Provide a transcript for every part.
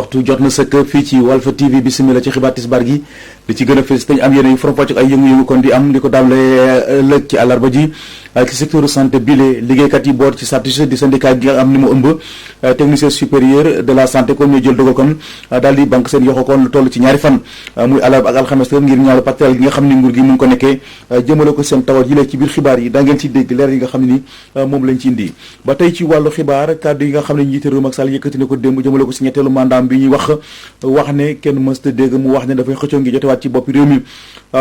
waxtu jot na sëkk fii ci Walf TV bismillah ci xibaar tisbaar gi li ci gën a fës dañu am yeneen faram-fàcce ay yëngu-yëngu kon di am li ko dalee lëg ci àllarba ji ci secteur santé bile liggéeykat yi boor ci SATUS di syndicat gi nga am ni mu ëmb technicien supérieur de la santé kon ñoo jël dogal kon daal di banque seen yoxo kon lu toll ci ñaari fan muy àllarba ak alxames ngir ñaawlu pàccal gi nga xam ni nguur gi mu ngi ko nekkee jëmale ko seen tawat yi la ci biir xibaar yi da ngeen ci dégg leer yi nga xam ne ni moom lañ ci indi ba tey ci wàllu xibaar kàddu yi nga xam ne njiité réew Macky Sall yëkkati na ko démb jëmale ko si ñetteelu mandat bi ñuy wax ne kenn mësta dégg mu wax ne dafay xëccoo ngi jotewaat ci boppi réew mi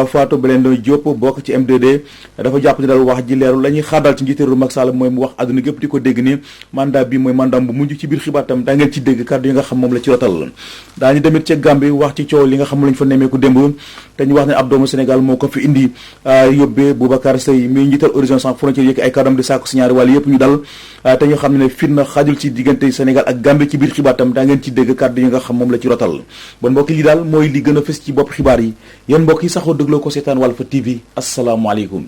Fatou Blendo Diop bokk ci M2D dafa jàpp ne daal wax ji leerul la ñuy xaadal ci njiité réew Macky Sall mooy mu wax àdduna gépp di ko dégg ni mandat bi mooy mandat bu mujj ci biir xibaar tam daa ngeen ci dégg kàddu yi nga xam moom la ci rotal daañu demit ca Gambie wax ci coow li nga xam lañ fa nemmeeku démb te ñu wax ne ab doomu Sénégal moo ko fi indi yóbbee Boubacar Seye mi njiital Horizon Sans Frontières yëkk ay kàddam di sàkku si ñaari wàll yëpp ñu dal te ñu xam ne fitna xajul ci diggante Sénégal ak Gambie ci biir xibaar tam daa ngeen ci dégg kàddu yi nga xam moom la ci rotal bon mbokk yi daal mooy li gën a fës ci bopp xibaar yi yéen mbokk yi saxoo dégloo ko seetaan Walf TV asalaamaaleykum.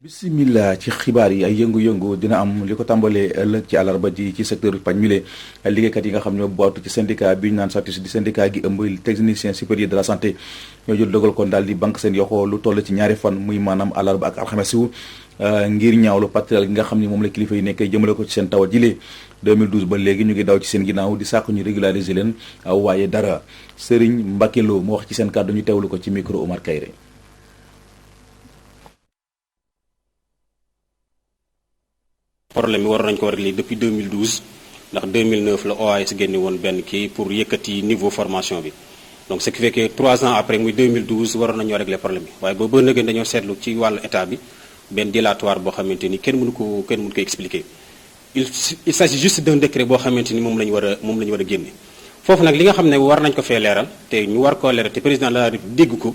bismillah ci xibaar yi ay yëngu-yëngu dina am li ko tàmbalee ëllëg ci àllarba ji ci secteur pañ mile liggéeykat yi nga xam ñoo bootu ci syndicat bi ñu naan SATUS di syndicat gi ëmb technicien supérieur de la santé ñoo jël dogal kon daal di banque seen yoxoo lu toll ci ñaari fan muy maanaam àllarba ak alxames ngir ñaawlu pàttal gi nga xam ni moom la kilifa yi nekkee jëmale ko ci seen tawat jile 2012 ba léegi ñu ngi daw ci seen ginnaaw di sàkku ñu régulariser leen waaye dara Serigne Mbacké Lo mu wax ci seen kàddu ñu teewlu ko ci micro Omar Kayre. problème bi war nañ ko régler depuis 2012 ndax 2009 la OAS génne woon benn kii pour yëkkati niveau formation bi donc ce qui fait que 3 ans après muy 2012 waroon nañoo régler problème bi waaye boobu ba léegi dañoo seetlu ci wàllu état bi benn dilatoire boo xamante ni kenn mënu ko expliquer il s'agit juste d'un décret boo xamante ni moom la ñu war a génne foofu nag li nga xam ne war nañ ko fee leeral te ñu war koo leeral te président de la République dégg ko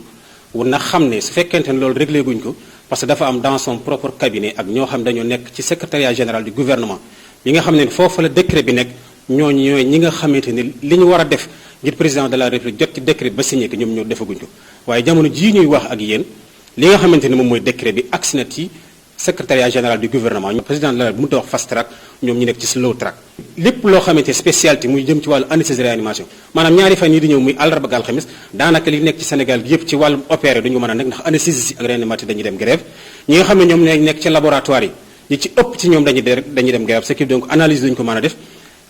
war na xam ne su fekkente ne loolu réglé guñ ko parce que dafa am dans son propre cabinet ak ñoo xam dañoo nekk ci secrétariat général du gouvernement bi nga xam ne foofu la décret bi nekk ñooy ñi nga xamante ni li ñu war a def ngir président de la république jot ci décret ba signé que ñoom ñoo defaguñ ko waaye jamono jii ñuy wax ak yéen li nga xamante ni moom mooy décret bi agsi na ci secrétariat général du gouvernement ñoom président de la république mu ta wax fast track ñoom ñu nekk ci slow track lépp loo xamante spécialité muy jëm ci wàllu anesthésie réanimation maanaam ñaari fan yi di ñëw muy àllarba ak alxames daanaka li nekk ci Sénégal gi yëpp ci wàllu opéré duñu mën a nekk ndax anesthésie ak réanimateur dañuy dem grève ñi nga xam ne ñoom nekk ci laboratoire yi ñi ci ëpp ci ñoom dañuy dem grève ce qui donc analyse duñu ko mën a def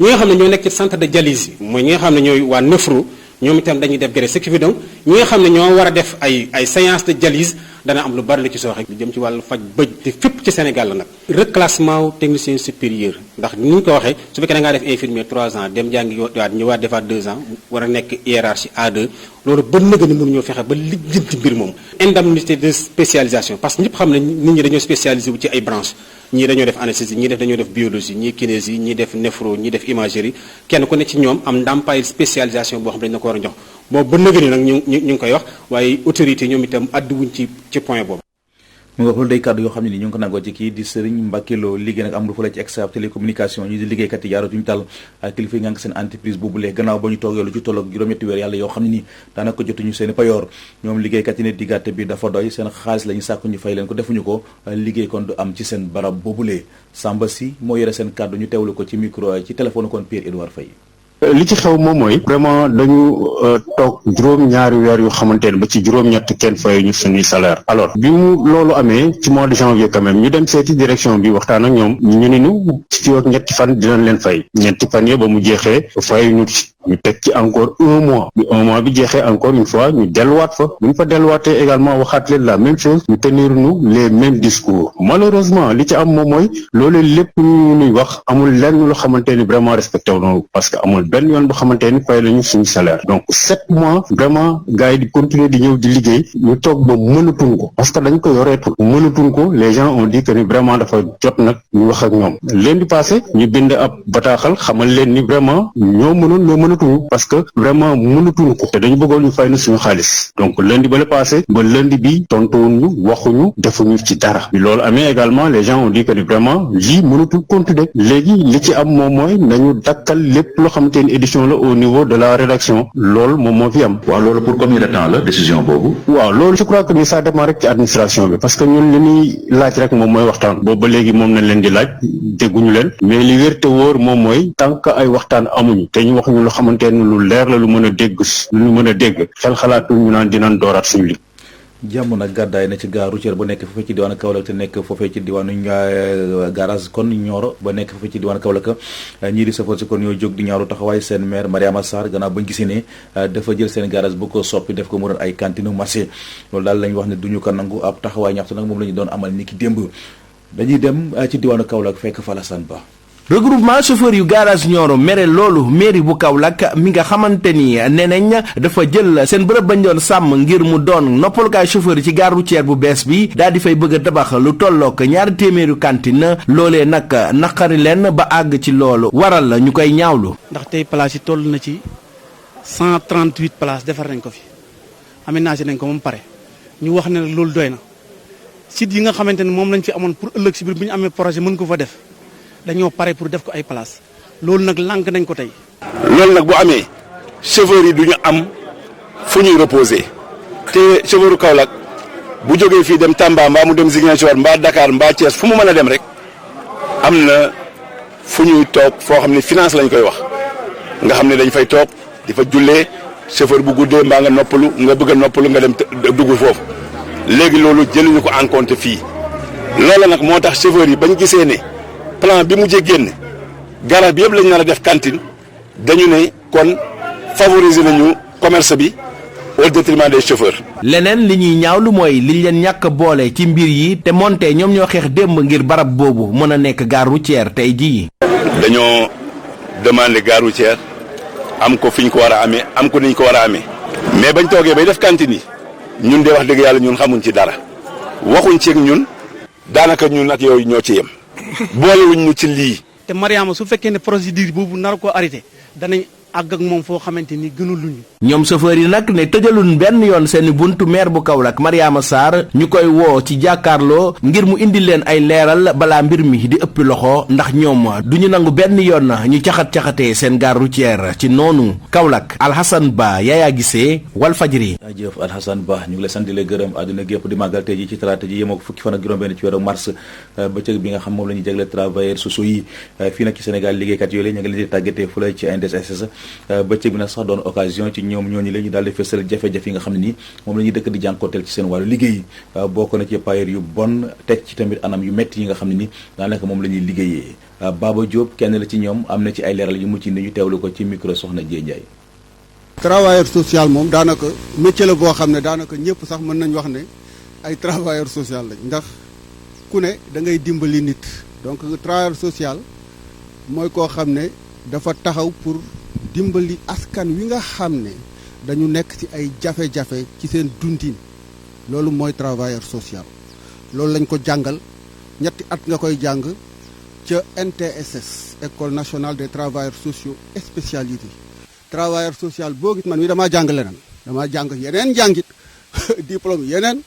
ñi nga xam ne ñoo nekk ci centre de dialyse yi mooy ñi nga xam ne ñooy waa néphro ñoom itam dañuy def grève ce qui donc ñi nga xam ne ñoo war a def ay séance de dialyse dana am lu bari la ci sooxe lu jëm ci wàllu faj bëj te fépp ci Sénégal la nag reclassement wu technicien supérieur ndax ni ñu ko waxee su fekkee da ngaa def infirmier 3 ans dem jàngi waat ñëwaat defaat 2 ans war a nekk hiérarchie A2 loolu ba nëga ni mënuñoo fexe ba lijjanti mbir moom indemnité de spécialisation parce que ñëpp xam ne nit ñi dañoo spécialisé wu ci ay branches ñii dañoo def anesthésie ñii dañoo def biologie ñii kinésie ñii def néphro ñii def imagerie kenn ku ne ci ñoom am ndàmpaay spécialisation boo xam dañu la ko war a jox boobu ba nëga ni nag ñu ngi koy wax waaye autorité ñoom itam adduwuñ ci point boobu. mu nga xool day kàddu yoo xam ne ni ñu ngi ko nangoo ci kii di Serigne Mbacké Lo liggéey nag am lu fa la ci Exaf télécommunication ñu di liggéeykat yi jaaratuñu tal ak kilifa yi nga seen entreprise boobu lee gannaaw ba ñu toogee lu ci tolloog juróom-ñetti weer yàlla yoo xam ne nii daanaka jotuñu seen payoor ñoom liggéeykat yi ne diggante bi dafa doy seen xaalis la ñu sàkku ñu fay leen ko defuñu ko liggéey kon du am ci seen barab boobulee Samba Si moo yore seen kàddu ñu teewlu ko ci micro ci téléphone kon Pierre Edouard Faye. li ci xew moom mooy vraiment dañu toog juróom-ñaari weer yu xamante ne ba ci juróom-ñett kenn fay ñu suñuy salaire alors bi mu loolu amee ci mois de janvier quand même ñu dem seeti direction bi waxtaan ak ñoom ñu ne ñu ci ak ñetti fan dinañ leen fay ñetti fan yi ba mu jeexee fay ñu teg ci encore 1 mois bi 1 mois bi jeexee encore une fois ñu delluwaat fa bu ñu fa delluwaatee également waxaat leen la même chose ñu tenir ñu les mêmes discours malheureusement li ci am moom mooy loolu lépp ñu ñuy wax amul lenn loo xamante ni vraiment respecté wu noonu parce que amul benn yoon boo xamante ni fay lañu suñu salaire donc 7 mois vraiment gars yi di continuer di ñëw di liggéey ñu toog ba mënatuñ ko parce que dañ ko yoreetul mënatuñ ko les gens ont dit que ni vraiment dafa jot nag ñu wax ak ñoom lundi passé ñu bind ab bataaxal xamal leen ni vraiment ñoo mënoon mënatuñu parce que vraiment mënatuñu ko te dañu bëggoon ñu fay na suñu xaalis donc lundi ba le passé ba lundi bi tontuwuñu waxuñu defuñu ci dara bi loolu amee également les gens ont dit que ni vraiment lii mënatul continuer léegi li ci am moom mooy nañu dakkal lépp loo xamante ni édition la au niveau de la rédaction loolu moom moo fi am. waaw loolu pour combien de temps la décision boobu. waaw loolu je crois que ni ça dépend rek ci administration bi parce que ñun li ñuy laaj rek moom mooy waxtaan boobu ba léegi moom nañ leen di laaj dégguñu leen mais li wér te wóor moom mooy tant que ay waxtaan amuñu te ñu wax ñu lu xamante ne lu leer la lu mën a dégg xel xalaatul ñu naan dinañ dooraat suñu li jàmm nag gàddaay na ci gare routière bu nekk foofee ci diwaanu Kaolack te nekk foofee ci diwaanu garage kon Nioro ba nekk foofee ci diwaanu Kaolack ñii di safar si kon ñoo jóg di ñaaru taxawaay seen maire Mariama Sarr gannaaw bañ gisee ne dafa jël seen garage bu ko soppi def ko mu doon ay cantine marché loolu daal lañ wax ne duñu ko nangu ab taxawaay ñaxtu nag moom la ñu doon amal ni ki démb dañuy dem ci diwaanu Kaolack fekk Falassane Ba. regroupement chauffeur yu garage Nioro mere loolu mairie bu Kaolack mi nga xamante ni neneñ dafa jël seen bërëb bañ doon sàmm ngir mu doon noppalukaay chauffeur yi ci gare routière bu bees bi daal di fay bëgg a tabax lu tollook 200 cantine loolee nag naqari leen ba àgg ci loolu waral ñu koy ñaawlu. ndax tey place yi toll na ci 138 places defar nañ ko fi aménagé nañ ko moom pare ñu wax ne loolu doy na site yi nga xamante ne moom lañ fi amoon pour ëllëg si biir bu ñu amee projet mën ko fa def. dañoo pare pour def ko ay place loolu nag lànk nañ ko tey. loolu nag bu amee chauffeurs yi du ñu am fu ñuy reposer te chauffeuru Kaolack bu jógee fii dem Tamba mbaa mu dem Ziguinchor mbaa Dakar mbaa Thiès fu mu mën a dem rek am na fu ñuy toog foo xam ne finance lañ koy wax nga xam ne dañ fay toog di fa jullee chauffeur bu guddee mbaa nga noppalu nga bëgg a noppalu nga dem dugg foofu léegi loolu jëluñu ko en compte fii loolu nag moo tax chauffeurs yi bañ gisee ne. plan bi mujjee génn garage bi yëpp lañu nar a def cantine dañu ne kon favoriser nañu commerce bi au détriment des chauffeurs. leneen li ñuy ñaawlu mooy liñ leen ñàkk boole ci mbir yi te monte ñoom ñoo xeex démb ngir barab boobu mën a nekk gare routière tey jii. dañoo demander gare routière am ko fi ñu ko war a amee am ko ni ñu ko war a amee. mais bañ toogee bay def cantine yi ñun de wax dëgg yàlla ñun xamuñ ci dara waxuñ ci ak ñun daanaka ñun ak yooyu ñoo ci yem. boolewuñ ñu ci lii. te Mariama su fekkee ne procédure boobu nar ko arrêté danañ àgg ak moom foo xamante ni gënul luñu. ñoom chauffeur yi nag ne tëjalun benn yoon seeni buntu maire bu Kaolack Mariama Sarr ñu koy woo ci jàkkaarloo ngir mu indi leen ay leeral balaa mbir mi di ëppi loxo ndax ñoom du ñu nangu benn yoon ñu caxat-caxatee seen gare routière ci noonu Kaolack Alhassane Ba Yaya Gissé Walfadjri. jërëjëf Alhassane Ba ñu ngi lay sant di la gërëm àdduna gépp di màggal tey ji ci talaata ji yemoo ko fukki fan ak juróom-benn ci weeru mars bëccëg bi nga xam moom la ñuy jagleel travailleurs sociaux yi fii nag ci Sénégal liggéeykat yooyu ñu ngi leen di tàggatee fu la ci INDSS bëccëg bi nag sax doon occasion ci ñoom ñooñu la ñu daal di fësal jafe-jafe yi nga xam ne nii moom la ñuy dëkk di jànkonteel ci seen wàllu liggéey bokk na ci payer yu bon teg ci tamit anam yu métti yi nga xam ne ni daanaka moom la ñuy liggéeyee Baba Diop kenn la ci ñoom am na ci ay leeral yu mucc ni ñu teewlu ko ci micro soxna Dieng Ndiaye. travailleur social moom daanaka métier la boo xam ne daanaka ñëpp sax mën nañ wax ne ay travailleur social lañ ndax ku ne da ngay dimbali nit donc travailleur social mooy koo xam ne dafa taxaw pour dimbali askan wi nga xam ne dañu nekk ci ay jafe-jafe ci seen dundin loolu mooy travailleur social loolu lañ ko jàngal ñetti at nga koy jàng ca NTSS école nationale des travailleurs sociaux spécialisés travailleur social boo gis man mi damaa jàng leneen damaa jàng yeneen jàngit diplôme yeneen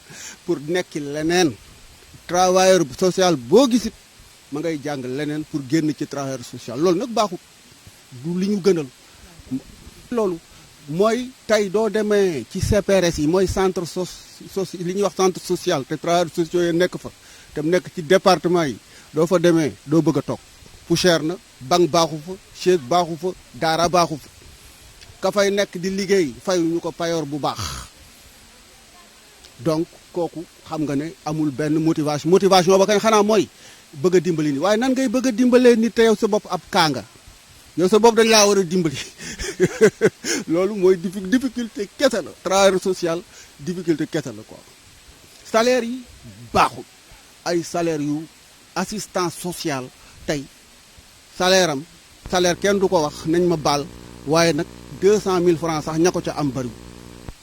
pour nekki leneen travailleur social boo gisit ma ngay jàng leneen pour génn ci travailleur social loolu nag baaxut du li ñu gënal loolu mooy tey doo demee ci CPRS yi mooy centre li ñuy wax centre social te travailleurs sociaux yi nekk fa te mu nekk ci département yi doo fa demee doo bëgg a toog poussière na banc baaxu fa chaise baaxu fa daara baaxu fa ka fay nekk di liggéey fayuñu ko payoor bu baax donc kooku xam nga ne amul benn motivation ba kañ xanaa mooy bëgg a dimbali nit waaye nan ngay bëgg a dimbalee nit te yow sa bopp ab kaanga yow sa bopp dañ laa war a dimbali loolu mooy difficulté kese la travailleur social difficulté kese la quoi salaire yi baaxul ay salaire yu assistance sociale tey salaire kenn du ko wax nañ ma baal waaye nag 200 000 francs sax ña ko ca am bariwul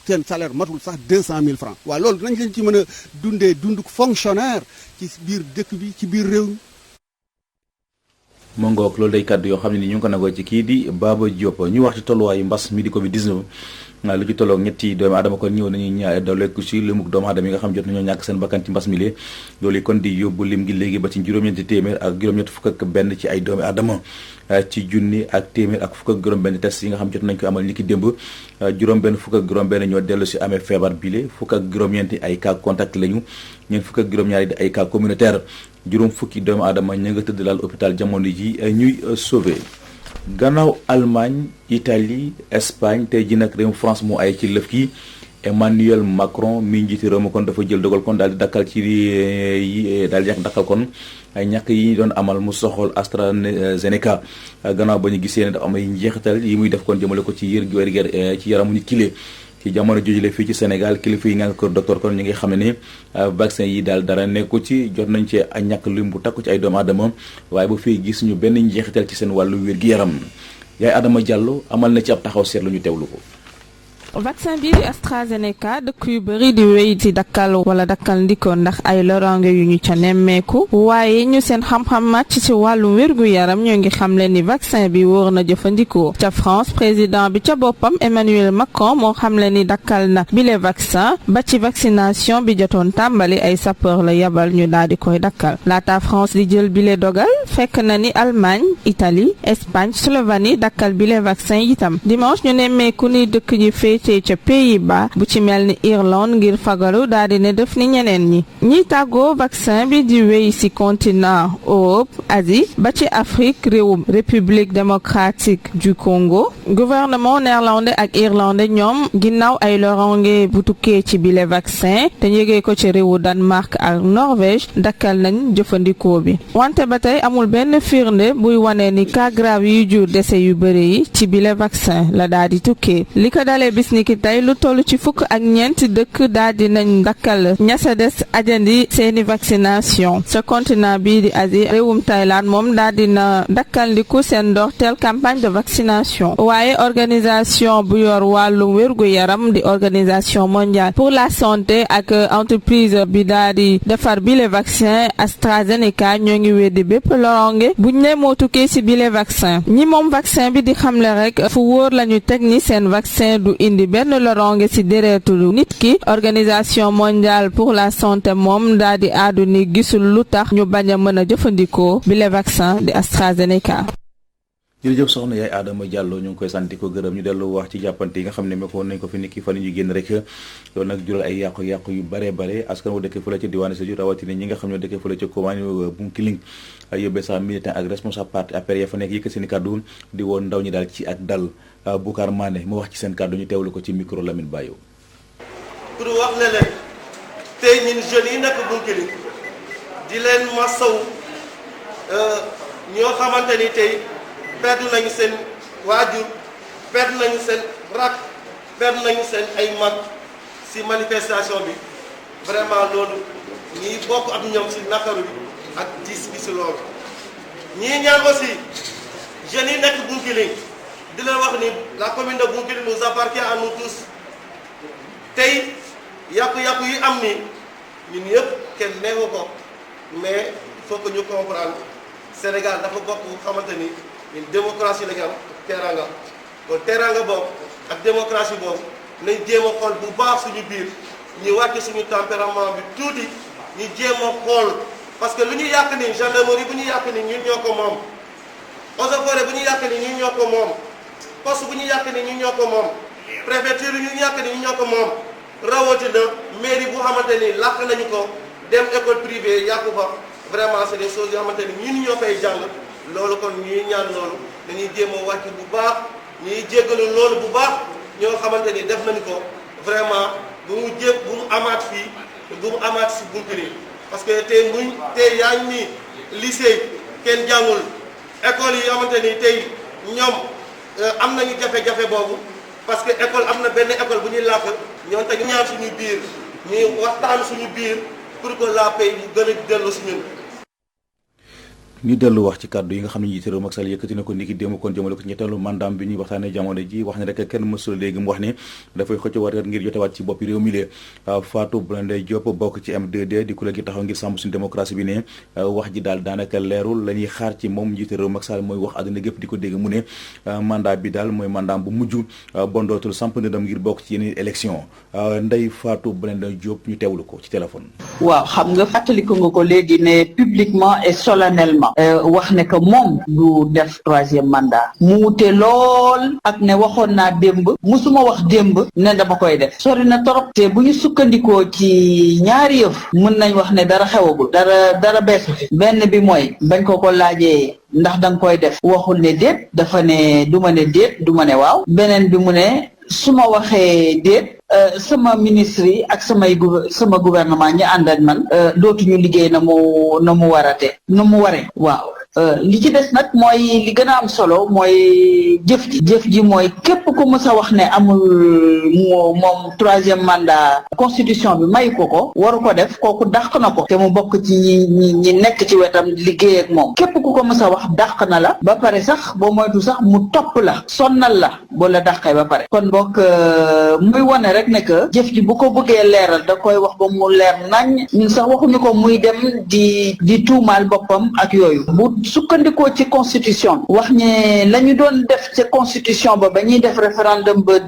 seen salaire matul sax 200 000 francs waaw loolu nañ leen ci mën a dundee dund fonctionnaire ci biir dëkk bi ci biir réew mi. moo ngoog loolu day kàddu yoo xam ne ni ñu ngi ko nagoo ci kii di Baba Diop ñu wax ci tolluwaayu mbas mi di Covid 19 lu ci tolloog ñetti doomu aadama kon ñëw nañu dooleeku ci limuk doomu aadama yi nga xam jot nañoo ñàkk seen bakkan ci mbas mi lee loolu kon di yóbbu lim gi léegi ba ci juróom-ñetti téeméer ak juróom-ñett fukk ak benn ci ay doomu aadama ci junni ak téeméer ak fukk ak juróom-benn test yi nga xam jot nañ ko amal ni ki démb juróom-benn fukk ak juróom-benn ñoo dellu si amee feebar bile fukk ak juróom-ñeenti ay cas contact lañu ñeent fukk ak juróom-ñaari di ay cas communautaire juróom fukki doomu aadama ña nga tëdd laal hôpital jamono ji ñuy sauvé. gannaaw Allemagne Italie Espagne tey ji nag réew France moo ay ci lëf ki Emmanuel Macron mi njiiti réew ma kon dafa jël dogal kon daal di dakkal ci daal di dakkal kon ay ñàkk yi ñu doon amal mu soxol AstraZeneca gannaaw ba ñu gisee ne dafa am ay njeexital yi muy def kon jëmale ko ci ci yaramu nit kile ci jamono jojule fii ci Sénégal kilifa yi nga kër docteur kon ñu ngi xam ne vaccin yi daal dara nekku ci jot nañ ci ñàkk lim bu takku ci ay doomu aadama waaye ba fii gis ñu benn njeexital ci seen wàllu wér-gi-yaram yaay Adama Diallo amal na ci ab taxaw seetlu ñu teewlu ko. vaccin bi di AstraZeneca dëkk yu bëri di wéy ci dakkal wala dakkal ndiko ndax ay lorange yu ñu ca nemmeeku waaye ñu seen xam-xam màcc ci wàllu wér-gu-yaram ñoo ngi xamle ni vaccin bi wóor na jëfandikoo ca France président bi ca boppam Emmanuel Macron moo xamle ni dakkal na bile vaccin ba ci vaccination bi jotoon tàmbali ay sapeur la yabal ñu daal di koy dakkal laata France di jël bile dogal fekk na ni Allemagne Italie Espagne Slovénie dakkal bile vaccin itam dimanche ñu nemmeeku ni dëkk yi féete ca Pays-Bas bu ci mel ni Irlande ngir fagaru daal di ne def ni ñeneen ñi ñiy tàggoo vaccin bi di wéy ci continent Europe Asie ba ci Afrique réewum République démocratique du Congo gouvernement néerlandais ak irlandais ñoom ginnaaw ay lorange bu tukkee ci bile vaccin te yëgee ko ci réewu Danemark ak Norvège dakkal nañ jëfandikoo bi wante ba tey amul benn firnde buy wane ni cas grave yu jur décès yu bëri yi ci bile vaccin la daal di tukkee li ko dalee bis ni ki tey lu toll ci fukk ak ñeenti dëkk daal di nañ dakkal ñasa des ajandi seeni vaccination sa continent bii di Asie réewum Thaïlande moom daal dina dakkal ndiku seen ndorteel campagne de vaccination waaye organisation bu yor wàllum wér-gu-yaram di organisation mondiale pour la santé ak entreprise bi daal di defar bile vaccin AstraZeneca ñoo ngi weddi bépp loronge buñ ne moo tukkee ci bile vaccin ñi moom vaccin bi di xamle rek fu wóor lañu teg ni seen vaccin du indi benn loronge ci déretu nit ki organisation mondiale pour la santé moom daal di àddu ni gisul lu tax ñu bañ a mën a jëfandikoo bile vaccin di AstraZeneca. jërëjëf soxna yaay Adama Diallo ñu ngi koy sant ko gërëm ñu dellu wax ci jàppante yi nga xam ne mekkoon nañ ko fi niki fan ñu génn rek loolu nag jural ay yàqu-yàqu yu bare askan wu dëkk fële ca diwaanu Sédhiou rawatina ñi nga xam ne dëkk fële ca Koumani Bounkiling ay yóbbee sax militant ak responsable parti APR ya fa nekk yëkkat seen kàddu di woon ndaw ñi daal ci ak dal Boucar Mané mu wax ci seen kàddu ñu teewlu ko ci micro Lamine Bayo. pour wax ne leen tey ñun jeunes yi nekk Bounkiling di leen masaw ñoo xamante ni tey perdre nañu seen waajur perdre nañu seen rak perdre nañu seen ay mag ci manifestation bi vraiment loolu ñii bokk ak ñoom ci nakaru bi ak diis bi ci loolu ñii ñaan aussi jeunes yi nekk Bounkiling di leen wax ni la commune de Bounkiling nous appartient à nous tous tey yàqu-yàqu yi am ni ñun yëpp kenn neexu ko mais il faut que ñu comprendre Sénégal dafa bokk xamante ni ñun démocratie la ñu am teranga kon teranga boobu ak démocratie boobu nañ jéem a xool bu baax suñu biir ñu wàcc suñu tempérament bi tuuti ñu jéem a xool parce que lu ñu yàq ni gendarmerie bu ñu yàq ni ñun ñoo ko moom eaux et forêts bu ñu yàq ni ñun ñoo ko moom poste bu ñu yàq ni ñun ñoo ko moom préfecture yi ñu yàq ni ñun ñoo ko moom rawatina mairie bu xamante ni làq nañu ko dem école privée yàqu fa vraiment c'est des choses yoo xamante ni ñun ñoo fay jàng loolu kon ñuy ñaan loolu dañuy jéem a wàcc bu baax ñuy jéggalu loolu bu baax ñoo xamante ni def nañu ko vraiment bu mu amaat fii bu mu amaat si Bounkiling parce que tey yaa ngi nii lycée kenn jàngul école yi xamante ni tey ñoom am nañu jafe-jafe boobu parce que école am na benn école bu ñuy làkk ñoom te ñaan suñu biir ñuy waxtaan suñu biir pour que la paix mu gën a dellu si ñun. ñu dellu wax ci kàddu yi nga xam ne njiitu réew Macky Sall yëkkati na ko niki démb kon jëmale ko ci ñetteelu mandat bi ñuy waxtaanee jamono ji wax ne rek kenn mësul léegi mu wax ne dafay xëcc waat ngir jotewaat ci boppi réew mi lee Fatou Blondin Diop bokk ci M2D di kuréel gi taxaw ngir sàmm suñu démocratie bi ne wax ji daal daanaka leerul la ñuy xaar ci moom njiitu réew Macky Sall mooy wax àdduna gépp di ko dégg mu ne mandat bi daal mooy mandat bu mujj bon dootul samp ndëndam ngir bokk ci yeneen élection Ndeye Fatou Blondin Diop ñu teewlu ko ci téléphone. waaw xam nga fàttaliku nga ko léegi ne publiquement et solennellement wax ne que moom du def troisième mandat mu wute lool ak ne waxoon naa démb musuma wax démb ne dama koy def sori na torop te bu ñu sukkandikoo ci ñaari yëf mën nañ wax ne dara xewagul dara beesu fi benn bi mooy bañ ko laajee ndax danga koy def waxul ne déet dafa ne du ma ne déet du ma ne waaw beneen bi mu ne su ma waxee déet sama ministre yi ak sama gouvernement ñi ànd ak man dootuñu liggéey na mu waree waaw li ci des nag mooy li gën a am solo mooy jëf ji mooy képp ku mës a wax ne amul moom troisième mandat constitution bi may ko waru ko def kooku dàq na ko te mu bokk ci ñi nekk ci wetam liggéey ak moom képp ku ko mës a wax dàq na la ba pare sax boo moytu sax mu topp la sonnal la boo la dàqee ba pare kon bokk muy wane rek ne que jëf ji bu ko bëggee leeral da koy wax ba mu leer nañ ñun sax waxuñu ko muy dem di tuumaal boppam ak yooyu bu sukkandikoo ci constitution wax ne la ñu doon def ci constitution ba ñuy def référendum ba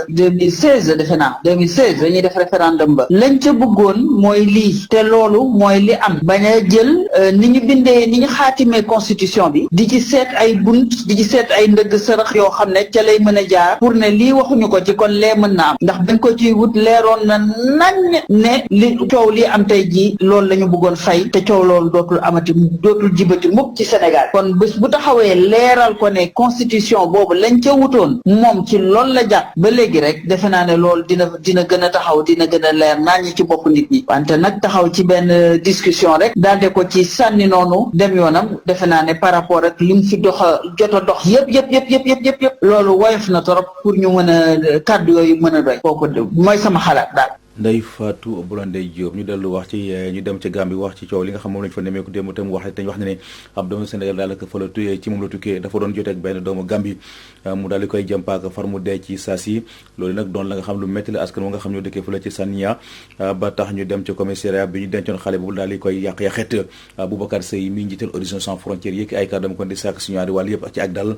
2016 defe naa 2016 dañuy def référendum ba lañ ca bëggoon mooy lii te loolu mooy li am bañ a jël ni ñu xaatimee constitution bi di ci seet ay bunt di ci seet ay ndëgg sërëx yoo xam ne ca lay mën a jaar pour ne lii waxuñu ko ci kon lee mën na am ndax bañ ko ci wut leeroon na nañ ne li coow lii am tey jii loolu la ñu bëggoon fay te coow loolu dootul jibati mukk ci Sénégal kon bés bu taxawee leeral ko ne constitution boobu lañ ca wutoon moom ci loolu la jàpp ba léegi rek defe naa ne loolu dina gën a taxaw dina gën a leer naa ñi ci bopp nit ñi wante nag taxaw ci benn discussion rek daal de ko ci sànni noonu dem yoonam defe naa ne par rapport ak lim fi jot a dox yëpp loolu woyof na trop pour ñu mën a kàddu yooyu mën a doy kooku mooy sama xalaat daal. Ndeye Fatou Blondin Diop ñu dellu wax ci ñu dem ci Gambie wax ci coow li nga xam moom lañu fa nemmeeku démb te mu wax ne ne ab doomu Sénégal daal fa la tuyee ci moom la tukkee dafa doon jotee ak benn doomu Gambie mu daal di koy jëmpaaka far mu dee ci saa si loolu nag doon la nga xam lu métti la askan moo nga xam ñoo dëkkee fa la ci Sania ba tax ñu dem ci commissariat bi ñu dencoon xale boobu daal di koy yàq-yaxet Boubacar Seye mi njiital Horizon Sans Frontières yëkki ay kàddu kon di sàkk si ñaari wàll yëpp ci ak dal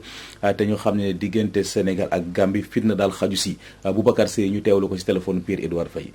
te ñu xam ne diggante Sénégal ak Gambie fitna daal xaju si Boubacar Seye ñu teewlu ko ci téléphone Pierre Edouard Faye.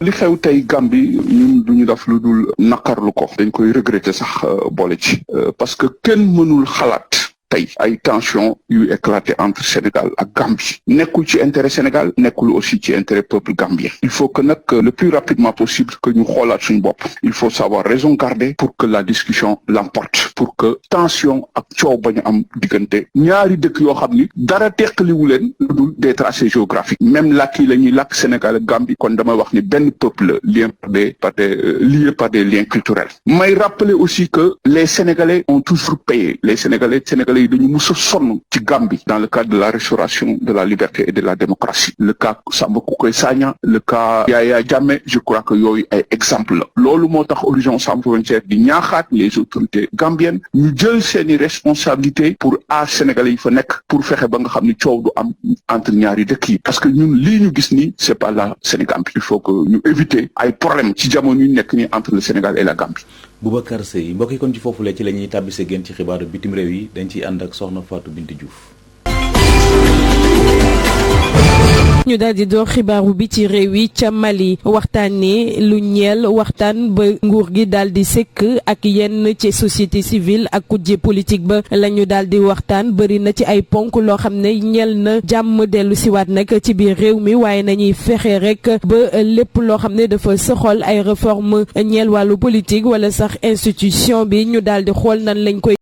li xew tey Gambie ñun duñu def lu dul naqarlu ko dañ koy regretter sax boole ci parce que kenn mënul xalaat tey ay tension yu éclaté entre Sénégal ak Gambie nekkul ci intérêt Sénégal nekkul aussi ci intérêt peuple gambien il faut que nag le plus rapidement possible que ñu xoolaat suñu bopp il faut savoir raison garder pour que la discussion l'emporte pour que tension ak coow bañu am diggante ñaari dëkk yoo xam ni dara teqaliwu leen lu dul des tracés géographiques même làkk yi la ñuy làkk Sénégal ak Gambie kon damay wax ni benn peuple lié par des liens culturels may rappeler aussi que les Sénégalais ont toujours payé les Sénégalais yi dañu mus a sonn ci Gambie dans le cadre de la restauration de la liberté et de la démocratie le cas Samba Kukoy Sagna le cas Yaya Jammeh je crois que yooyu ay exemple la loolu moo tax Horizon Sans Frontières di ñaaxaat les autorités gambiennes ñu jël seeni responsabilités pour aar Sénégalais yi fa nekk pour fexe ba nga xam ni coow du am entre ñaari dëkk yi parce que ñun lii ñu gis nii c'est pas la Sénégambie il faut que ñu éviter ay problèmes ci jamono yu nekk nii entre le Sénégal et la Gambie. Boubacar Seye mbokk yi kon ci foofu la ci la ñuy tàbbise génn ci xibaaru bitim réew yi dañ ciy ànd ak soxna Fatou Bintou Diouf. ñu daal di door xibaaru bi ci réew yi ca Mali waxtaanee lu ñeel waxtaan ba nguur gi daal di sekk ak yenn ci société civile ak kujje politique ba la ñu daal di waxtaan bëri na ci ay ponk loo xam ne ñeel na jàmm dellu siwaat nag ci biir réew mi waaye nañuy fexe rek ba lépp loo xam ne dafa soxal ay réforme ñeel wàllu politique wala sax institution bi ñu daal di xool nan lañ koy